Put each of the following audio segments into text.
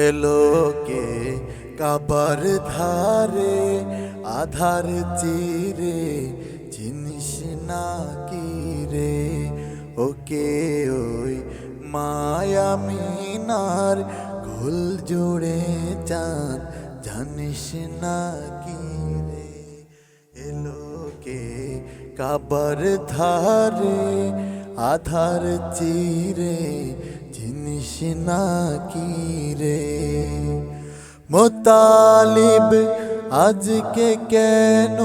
এলোকে কাবার ধারে আধার চিরে চিনিস না কি রে ওকে ওই মায়া মিনার ঘোল জুড়ে চাঁদ জানিস না কি রে এলোকে কাবার ধারে আধার চিরে চিনিস না কি রে মোতালিব আজকে কেন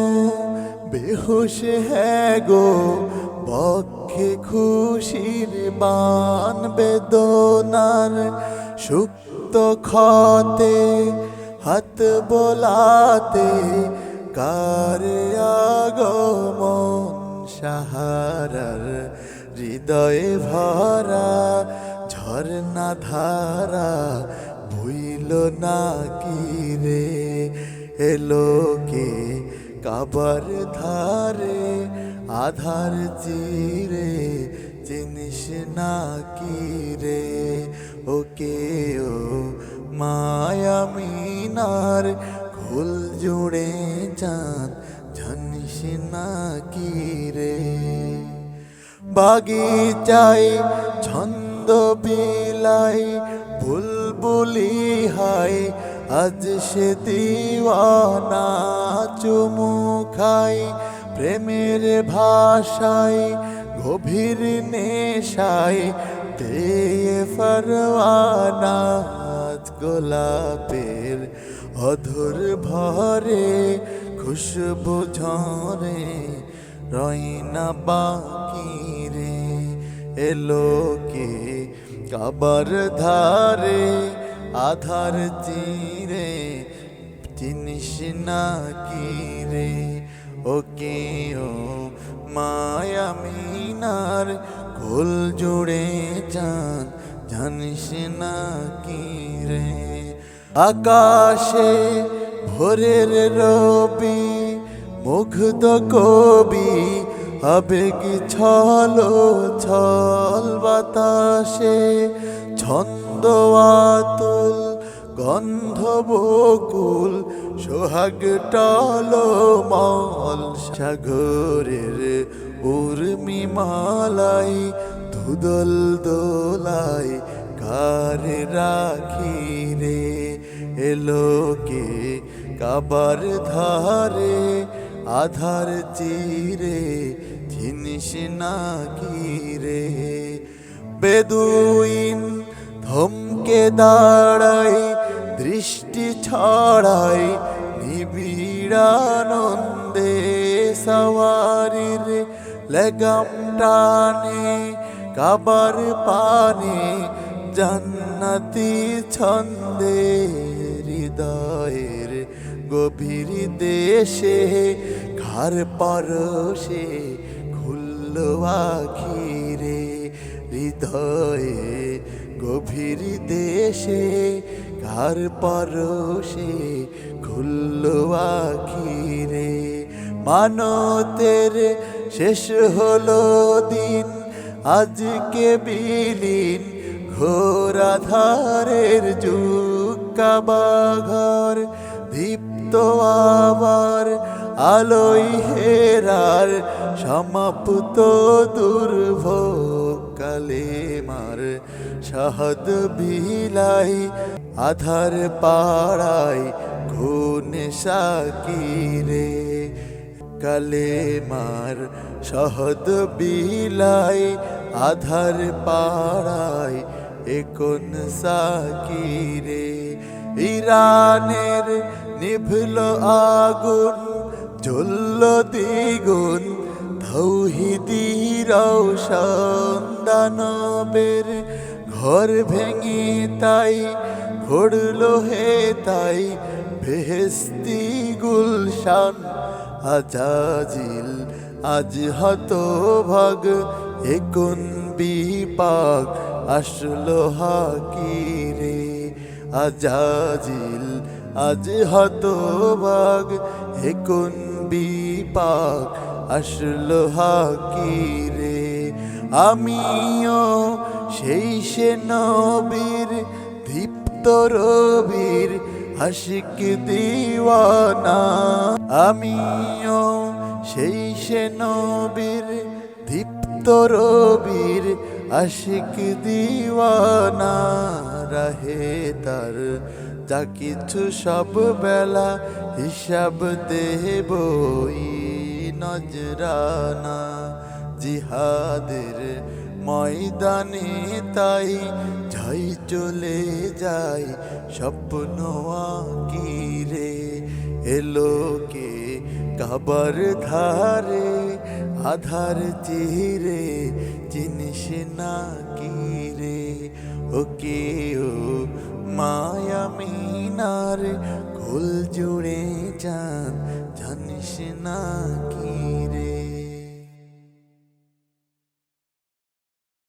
বেহুশ হ্যাঁ গো বক্ষে খুশির বান বেদনার সুক্ত ক্ষতে হাত বোলাতে কার আগমন সাহারার হৃদয়ে ভরা ঝরনা ধারা ভুইল না কি রে এলোকে কাবার ধারে আধার চিরে চিনিস না কি রে ওকে ও মায়া মিনার ঘোল জুড়ে চাঁদ জানিস না কি রে বাগিচাই ছন্দ বিলাই বুলবুলি হাই আজ সে দিওয়ানা চুমু খাই প্রেমের ভাষায় গভীর নেশায় পেয়ে ফরওয়ানা আজ গোলাপের অধুর ভরে খুশবু ঝরে রইনা বাকি রে এলোকে কাবার ধারে আধার চিরে চিনিস না কি রে ওকে ও মায়া মিনার ঘোল জুড়ে চাঁদ জানিস না কি রে আকাশে ভোরের রবি মুগ্ধ কবি আবেগ ছল ছল বাতাসে ছন্দ আতুল গন্ধ বকুল সোহাগ টল মল সাগরের উর্মি মালাই ধুদল দোলাই কার রাখি রে এলোকে কাবার ধারে আধার চিরে চিনিস না কি রে বেদুইন থমকে দাঁড়ায় দৃষ্টি ছড়ায় নিবিড়ানন্দে সওয়ারির লেগাম টানে কাবার পানে জান্নাতি ছন্দে হৃদয়ের গভীর দেশে ঘর পরশে খুলল আখি রে হৃদয়ে গভীর দেশে ঘর পরশে খুলল আখি রে মানতের শেষ হলো দিন আজকে বিলীন ঘোর আধারের যুগ কাবা ঘর দীপ্ত আবার আলোই হেরার সমাপ্ত দুর্ভোগ কালেমার শাহাদ বিলাই আধার পাড়ায় খুন সাকিরে কালেমার শাহাদ বিলাই আধার পাড়ায় এখন সাকিরে ইরানের নিভল আগুন জ্বলল দ্বিগুণ তৌহিদি রওশন দানবের ঘর ভেঙে তাই ঘড়ল হে তাই বেহেশতি গুলশান আজাজিল আজ হতভাগ এখন বিপাক আসলো হাকিরে আজাজিল আজ হতভাগ এখন বিপাক আসলো হাকিরে আমিও সেই সে নবীর দীপ্ত রবির আশিক দিওয়ানা, আমিও সেই সে নবীর দীপ্ত রবির আশিক দিওয়ানা। রাহে তার যা কিছু সব বেলা হিসাব দেবই নজরানা। জিহাদের ময়দানে তাই যাই চলে যাই স্বপ্ন আঁকিরে, এলোকে কাবার ধারে আধার চিরে জিনিস না কিরে। ওকে ও মায়া মিনার কুল জুড়ে চাঁদ জানিস না কি